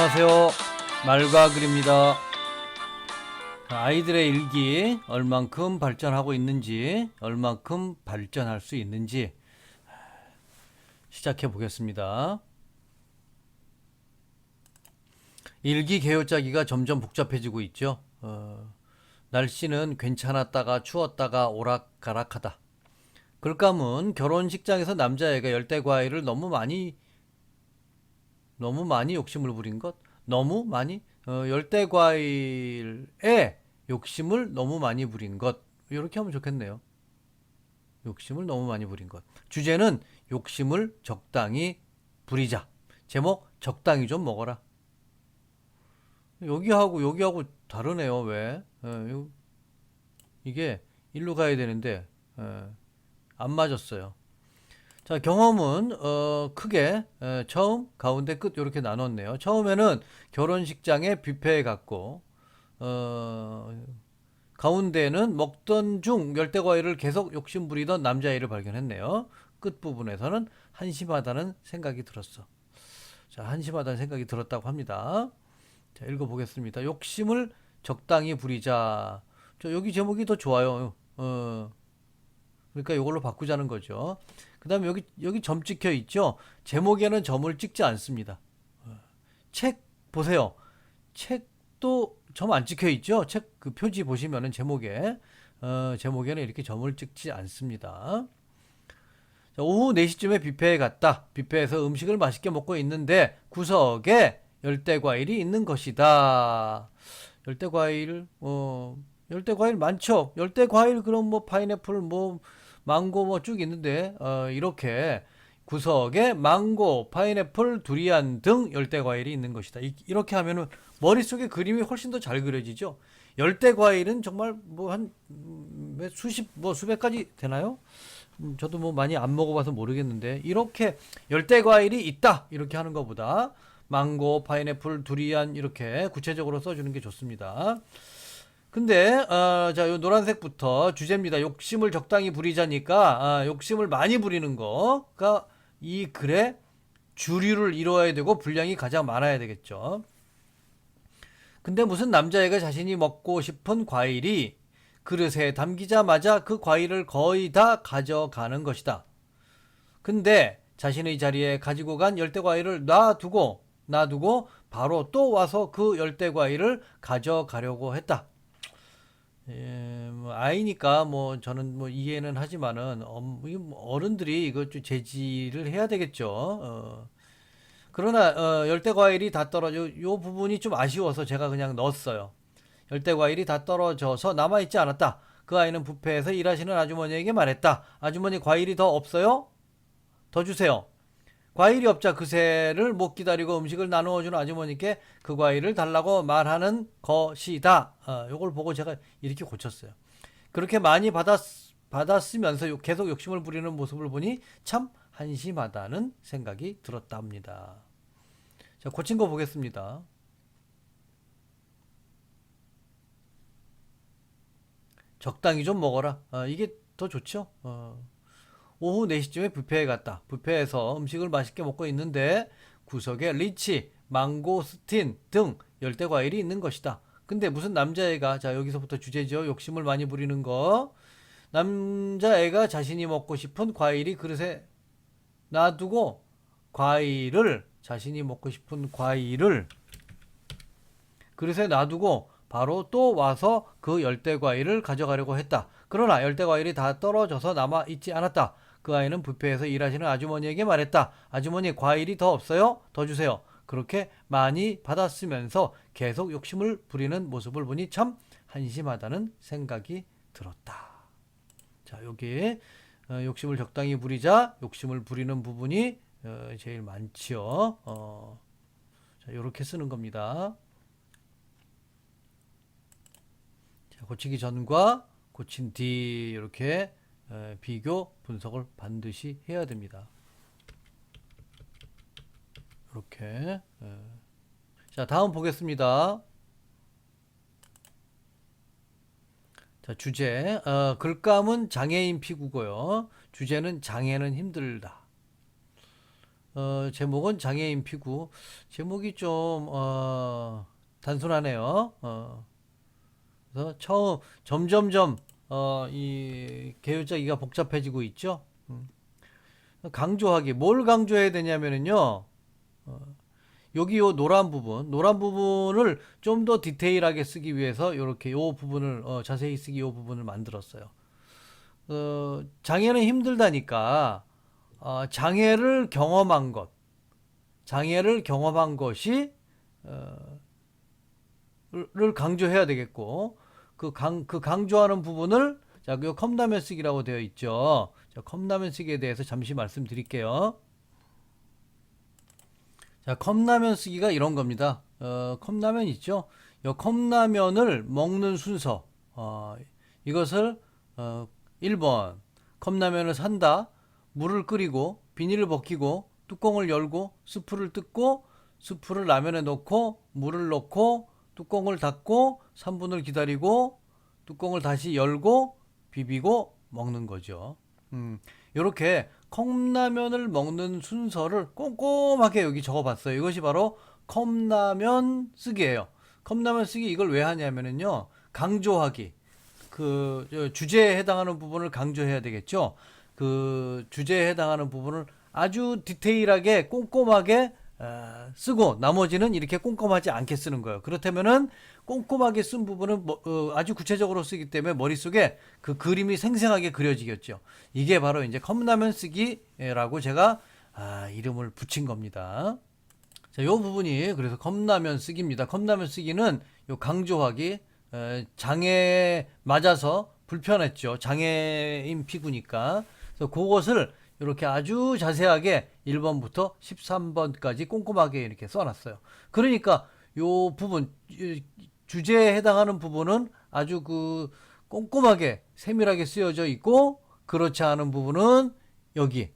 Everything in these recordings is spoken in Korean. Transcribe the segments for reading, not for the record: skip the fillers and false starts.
안녕하세요. 말과 글입니다. 아이들의 일기 얼만큼 발전하고 있는지, 얼만큼 발전할 수 있는지 시작해 보겠습니다. 일기 개요짜기가 점점 복잡해지고 있죠. 날씨는 괜찮았다가 추웠다가 오락가락하다. 글감은 결혼식장에서 남자애가 열대 과일을 너무 많이 욕심을 부린 것? 너무 많이? 열대 과일에 욕심을 너무 많이 부린 것. 이렇게 하면 좋겠네요. 욕심을 너무 많이 부린 것. 주제는 욕심을 적당히 부리자. 제목 적당히 좀 먹어라. 여기하고 다르네요. 왜? 이게 일로 가야 되는데 안 맞았어요. 자, 경험은 크게 처음, 가운데, 끝 이렇게 나눴네요. 처음에는 결혼식장에 뷔페에 갔고 가운데는 먹던 중 열대과일을 계속 욕심부리던 남자아이를 발견했네요. 끝 부분에서는 한심하다는 생각이 들었어. 자, 한심하다는 생각이 들었다고 합니다. 자, 읽어보겠습니다. 욕심을 적당히 부리자. 여기 제목이 더 좋아요. 그러니까 이걸로 바꾸자는 거죠. 그 다음에 여기 점 찍혀 있죠. 제목에는 점을 찍지 않습니다. 책 보세요. 책도 점 안 찍혀 있죠. 책 그 표지 보시면은 제목에는 이렇게 점을 찍지 않습니다. 자, 오후 4시쯤에 뷔페에 갔다. 뷔페에서 음식을 맛있게 먹고 있는데 구석에 열대과일이 있는 것이다. 열대과일, 열대과일 많죠. 열대과일 그럼 뭐 파인애플, 뭐 망고 뭐 쭉 있는데 이렇게 구석에 망고, 파인애플, 두리안 등 열대과일이 있는 것이다. 이렇게 하면은 머릿속에 그림이 훨씬 더 잘 그려지죠. 열대과일은 정말 뭐 한 수십 뭐 수백 가지 되나요? 저도 뭐 많이 안 먹어봐서 모르겠는데 이렇게 열대과일이 있다 이렇게 하는 것보다 망고, 파인애플, 두리안 이렇게 구체적으로 써주는 게 좋습니다. 근데 자, 요 노란색부터 주제입니다. 욕심을 적당히 부리자니까 욕심을 많이 부리는 거가 이 글의 주류를 이루어야 되고 분량이 가장 많아야 되겠죠. 근데 무슨 남자애가 자신이 먹고 싶은 과일이 그릇에 담기자마자 그 과일을 거의 다 가져가는 것이다. 근데 자신의 자리에 가지고 간 열대 과일을 놔두고 바로 또 와서 그 열대 과일을 가져가려고 했다. 뭐 아이니까 뭐 저는 뭐 이해는 하지만은 어른들이 이거 좀 제지를 해야 되겠죠. 그러나 열대 과일이 다 떨어져 요 부분이 좀 아쉬워서 제가 그냥 넣었어요. 열대 과일이 다 떨어져서 남아 있지 않았다. 그 아이는 뷔페에서 일하시는 아주머니에게 말했다. 아주머니 과일이 더 없어요? 더 주세요. 과일이 없자 그새를 못 기다리고 음식을 나누어 주는 아주머니께 그 과일을 달라고 말하는 것이다. 요걸 보고 제가 이렇게 고쳤어요. 그렇게 많이 받았으면서 계속 욕심을 부리는 모습을 보니 참 한심하다는 생각이 들었답니다. 자, 고친 거 보겠습니다. 적당히 좀 먹어라. 이게 더 좋죠. 오후 4시쯤에 뷔페에 갔다. 뷔페에서 음식을 맛있게 먹고 있는데 구석에 리치, 망고스틴 등 열대 과일이 있는 것이다. 근데 무슨 남자애가 자 여기서부터 주제죠. 욕심을 많이 부리는 거. 남자애가 자신이 먹고 싶은 과일이 그릇에 놔두고 자신이 먹고 싶은 과일을 그릇에 놔두고 바로 또 와서 그 열대 과일을 가져가려고 했다. 그러나 열대 과일이 다 떨어져서 남아 있지 않았다. 그 아이는 뷔페에서 일하시는 아주머니에게 말했다. 아주머니 과일이 더 없어요? 더 주세요. 그렇게 많이 받았으면서 계속 욕심을 부리는 모습을 보니 참 한심하다는 생각이 들었다. 자, 여기 욕심을 적당히 부리자, 욕심을 부리는 부분이 제일 많지요. 자, 이렇게 쓰는 겁니다. 자, 고치기 전과 고친 뒤 이렇게 비교 분석을 반드시 해야 됩니다. 이렇게. 자, 다음 보겠습니다. 자, 주제 글감은 장애인 피구고요. 주제는 장애는 힘들다. 제목은 장애인 피구. 제목이 좀 단순하네요. 그래서 점점점 이 개요짜기가 복잡해지고 있죠. 강조하기. 뭘 강조해야 되냐면은요. 여기 요 노란 부분을 좀 더 디테일하게 쓰기 위해서 이렇게 요 부분을 자세히 쓰기 요 부분을 만들었어요. 장애는 힘들다니까 장애를 경험한 장애를 경험한 것이 를 강조해야 되겠고 그 강조하는 부분을 자, 그 컵라면 쓰기라고 되어 있죠. 자, 컵라면 쓰기에 대해서 잠시 말씀드릴게요. 자, 컵라면 쓰기가 이런 겁니다. 컵라면 있죠? 이 컵라면을 먹는 순서. 이것을 1번 컵라면을 산다. 물을 끓이고 비닐을 벗기고 뚜껑을 열고 스프를 뜯고 스프를 라면에 넣고 물을 넣고 뚜껑을 닫고 3분을 기다리고 뚜껑을 다시 열고 비비고 먹는 거죠. 이렇게 컵라면을 먹는 순서를 꼼꼼하게 여기 적어봤어요. 이것이 바로 컵라면 쓰기예요. 컵라면 쓰기 이걸 왜 하냐면은요. 강조하기. 주제에 해당하는 부분을 강조해야 되겠죠. 그 주제에 해당하는 부분을 아주 디테일하게 꼼꼼하게 쓰고 나머지는 이렇게 꼼꼼하지 않게 쓰는 거예요. 그렇다면은 꼼꼼하게 쓴 부분은 아주 구체적으로 쓰기 때문에 머릿속에 그 그림이 생생하게 그려지겠죠. 이게 바로 이제 컵라면 쓰기라고 제가 이름을 붙인 겁니다. 자, 요 부분이 그래서 컵라면 쓰기입니다. 컵라면 쓰기는 요 강조하기 장애에 맞아서 불편했죠. 장애인 피구니까. 그래서 그것을 이렇게 아주 자세하게 1번부터 13번까지 꼼꼼하게 이렇게 써놨어요. 그러니까 요 부분, 주제에 해당하는 부분은 아주 꼼꼼하게 세밀하게 쓰여져 있고, 그렇지 않은 부분은 여기,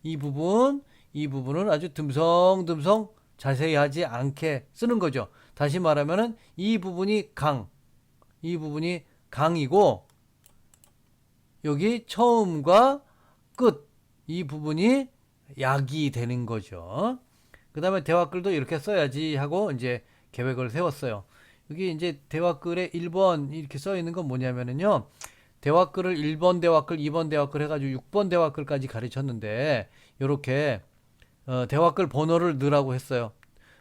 이 부분은 아주 듬성듬성 자세히 하지 않게 쓰는 거죠. 다시 말하면은 이 부분이 강이고, 여기 처음과 끝, 이 부분이 약이 되는 거죠. 그 다음에 대화글도 이렇게 써야지 하고 이제 계획을 세웠어요. 여기 이제 대화글에 1번 이렇게 써 있는 건 뭐냐면은요. 대화글을 1번 대화글, 2번 대화글 해가지고 6번 대화글까지 가르쳤는데, 요렇게, 대화글 번호를 넣으라고 했어요.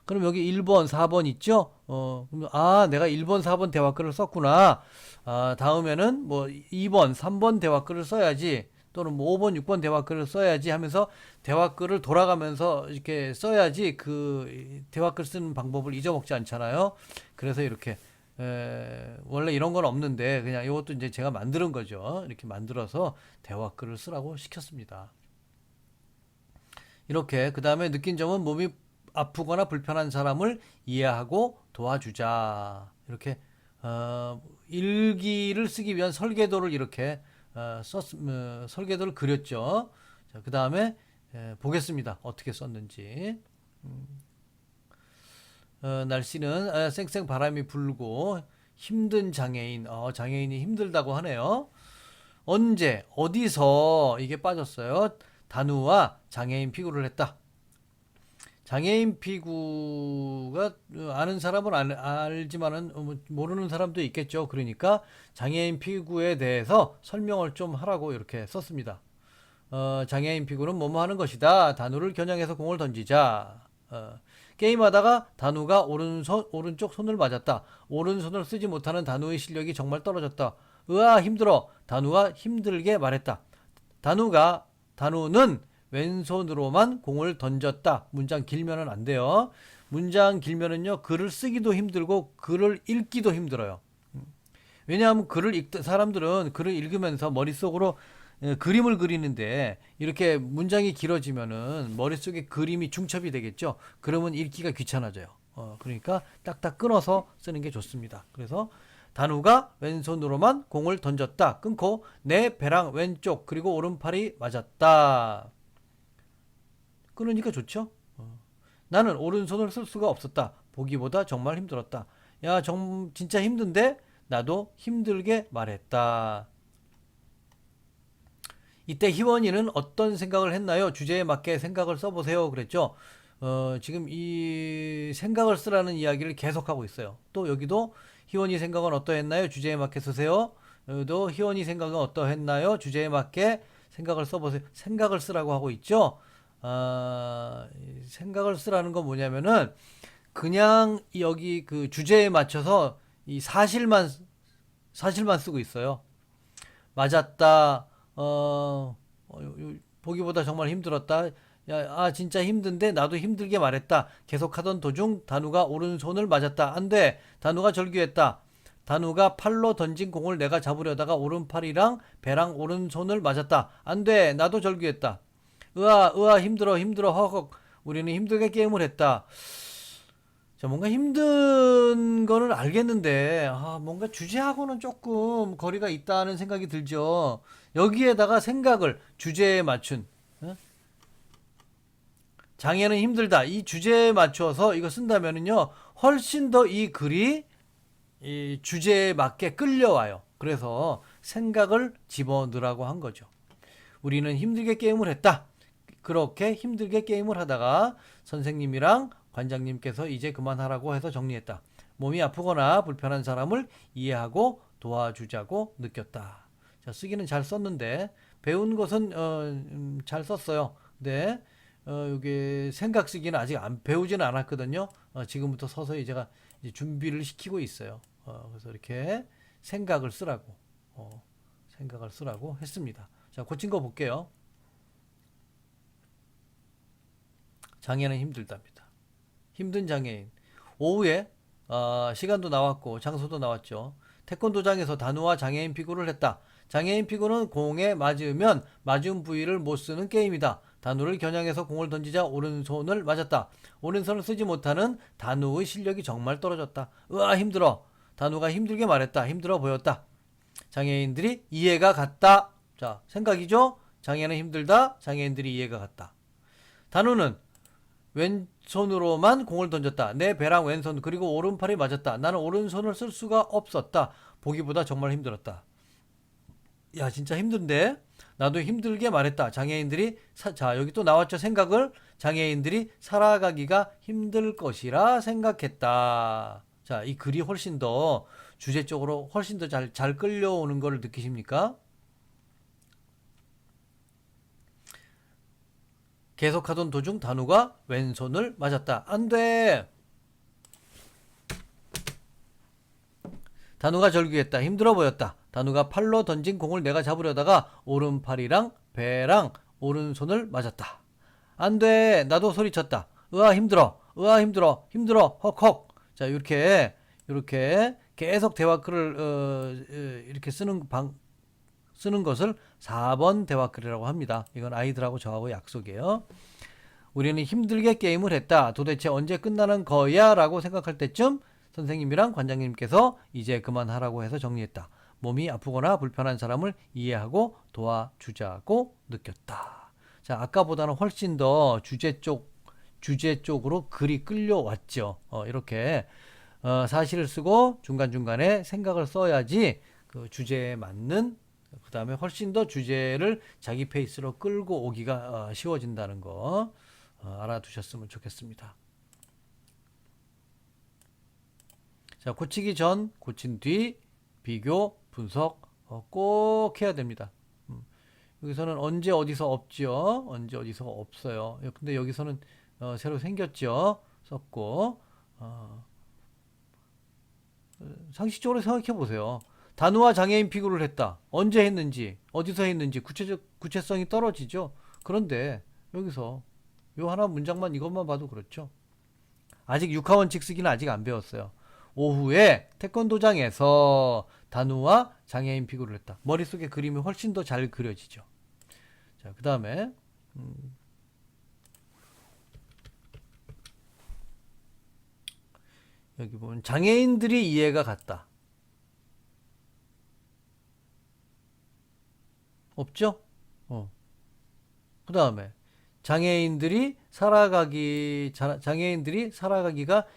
그럼 여기 1번, 4번 있죠? 내가 1번, 4번 대화글을 썼구나. 다음에는 뭐 2번, 3번 대화글을 써야지. 또는 뭐 5번, 6번 대화글을 써야지 하면서 대화글을 돌아가면서 이렇게 써야지 그 대화글 쓰는 방법을 잊어먹지 않잖아요. 그래서 이렇게 원래 이런 건 없는데 그냥 이것도 이제 제가 만드는 거죠. 이렇게 만들어서 대화글을 쓰라고 시켰습니다. 이렇게 그 다음에 느낀 점은 몸이 아프거나 불편한 사람을 이해하고 도와주자. 이렇게 일기를 쓰기 위한 설계도를 이렇게 설계도를 그렸죠. 자, 그 다음에 보겠습니다. 어떻게 썼는지. 날씨는 쌩쌩 바람이 불고 힘든 장애인. 장애인이 힘들다고 하네요. 언제 어디서 이게 빠졌어요. 단우와 장애인 피구를 했다. 장애인 피구가 아는 사람은 알지만은 모르는 사람도 있겠죠. 그러니까 장애인 피구에 대해서 설명을 좀 하라고 이렇게 썼습니다. 장애인 피구는 뭐뭐 하는 것이다. 단우를 겨냥해서 공을 던지자. 게임하다가 단우가 오른쪽 손을 맞았다. 오른손을 쓰지 못하는 단우의 실력이 정말 떨어졌다. 으아 힘들어. 단우가 힘들게 말했다. 단우는 왼손으로만 공을 던졌다. 문장 길면은 안 돼요. 문장 길면은요, 글을 쓰기도 힘들고 글을 읽기도 힘들어요. 왜냐하면 사람들은 글을 읽으면서 머릿속으로 그림을 그리는데 이렇게 문장이 길어지면은 머릿속에 그림이 중첩이 되겠죠. 그러면 읽기가 귀찮아져요. 그러니까 딱딱 끊어서 쓰는 게 좋습니다. 그래서 단우가 왼손으로만 공을 던졌다. 끊고 내 배랑 왼쪽 그리고 오른팔이 맞았다. 끊으니까 좋죠. 나는 오른손을 쓸 수가 없었다. 보기보다 정말 힘들었다. 야, 진짜 힘든데 나도 힘들게 말했다. 이때 희원이는 어떤 생각을 했나요? 주제에 맞게 생각을 써보세요. 그랬죠. 지금 이 생각을 쓰라는 이야기를 계속하고 있어요. 또 여기도 희원이 생각은 어떠했나요? 주제에 맞게 쓰세요. 여기도 희원이 생각은 어떠했나요? 주제에 맞게 생각을 써보세요. 생각을 쓰라고 하고 있죠. 생각을 쓰라는 건 뭐냐면은 그냥 여기 그 주제에 맞춰서 이 사실만 쓰고 있어요. 맞았다. 보기보다 정말 힘들었다. 야, 진짜 힘든데 나도 힘들게 말했다. 계속하던 도중 단우가 오른손을 맞았다. 안 돼. 단우가 절규했다. 단우가 팔로 던진 공을 내가 잡으려다가 오른팔이랑 배랑 오른손을 맞았다. 안 돼. 나도 절규했다. 으아, 힘들어, 허걱. 우리는 힘들게 게임을 했다. 자, 뭔가 힘든 거는 알겠는데, 뭔가 주제하고는 조금 거리가 있다는 생각이 들죠. 여기에다가 생각을 주제에 맞춘, 어? 장애는 힘들다. 이 주제에 맞춰서 이거 쓴다면은요, 훨씬 더 이 글이 이 주제에 맞게 끌려와요. 그래서 생각을 집어넣으라고 한 거죠. 우리는 힘들게 게임을 했다. 그렇게 힘들게 게임을 하다가 선생님이랑 관장님께서 이제 그만하라고 해서 정리했다. 몸이 아프거나 불편한 사람을 이해하고 도와주자고 느꼈다. 자, 쓰기는 잘 썼는데 배운 것은 잘 썼어요. 근데 이게 생각 쓰기는 아직 안 배우지는 않았거든요. 지금부터 서서히 제가 이제 준비를 시키고 있어요. 그래서 이렇게 생각을 쓰라고 생각을 쓰라고 했습니다. 자, 고친 거 볼게요. 장애는 힘들답니다. 힘든 장애인. 오후에 시간도 나왔고 장소도 나왔죠. 태권도장에서 단우와 장애인 피구를 했다. 장애인 피구는 공에 맞으면 맞은 부위를 못 쓰는 게임이다. 단우를 겨냥해서 공을 던지자 오른손을 맞았다. 오른손을 쓰지 못하는 단우의 실력이 정말 떨어졌다. 으아 힘들어. 단우가 힘들게 말했다. 힘들어 보였다. 장애인들이 이해가 갔다. 자, 생각이죠? 장애는 힘들다. 장애인들이 이해가 갔다. 단우는 왼손으로만 공을 던졌다. 내 배랑 왼손 그리고 오른팔이 맞았다. 나는 오른손을 쓸 수가 없었다. 보기보다 정말 힘들었다. 야 진짜 힘든데? 나도 힘들게 말했다. 자 여기 또 나왔죠. 생각을 장애인들이 살아가기가 힘들 것이라 생각했다. 자 이 글이 훨씬 더 주제 쪽으로 훨씬 더 잘 끌려오는 걸 느끼십니까? 계속하던 도중 단우가 왼손을 맞았다. 안 돼! 단우가 절규했다. 힘들어 보였다. 단우가 팔로 던진 공을 내가 잡으려다가 오른팔이랑 배랑 오른손을 맞았다. 안 돼! 나도 소리쳤다. 으아 힘들어. 으아 힘들어. 헉헉. 자 이렇게 계속 대화글을 이렇게 쓰는 것을 4번 대화글이라고 합니다. 이건 아이들하고 저하고 약속이에요. 우리는 힘들게 게임을 했다. 도대체 언제 끝나는 거야? 라고 생각할 때쯤 선생님이랑 관장님께서 이제 그만하라고 해서 정리했다. 몸이 아프거나 불편한 사람을 이해하고 도와주자고 느꼈다. 자, 아까보다는 훨씬 더 주제 쪽으로 글이 끌려왔죠. 이렇게 사실을 쓰고 중간중간에 생각을 써야지 그 주제에 맞는 그 다음에 훨씬 더 주제를 자기 페이스로 끌고 오기가 쉬워진다는 거 알아두셨으면 좋겠습니다. 자, 고치기 전, 고친 뒤, 비교, 분석 꼭 해야 됩니다. 여기서는 언제 어디서 없죠? 언제 어디서 없어요. 근데 여기서는 새로 생겼죠? 썼고 상식적으로 생각해 보세요. 단우와 장애인 피구를 했다. 언제 했는지, 어디서 했는지 구체성이 떨어지죠. 그런데 여기서 요 하나 문장만 이것만 봐도 그렇죠. 아직 육하원칙 쓰기는 아직 안 배웠어요. 오후에 태권도장에서 단우와 장애인 피구를 했다. 머릿속에 그림이 훨씬 더 잘 그려지죠. 자, 그 다음에 여기 보면 장애인들이 이해가 갔다. 없죠? 그 다음에 장애인들이 살아가기가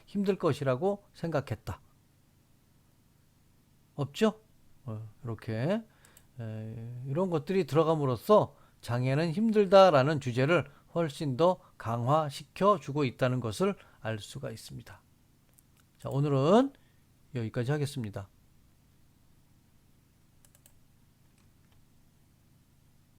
힘들 것이라고 생각했다. 없죠? 이렇게 이런 것들이 들어감으로써 장애는 힘들다라는 주제를 훨씬 더 강화시켜 주고 있다는 것을 알 수가 있습니다. 자, 오늘은 여기까지 하겠습니다.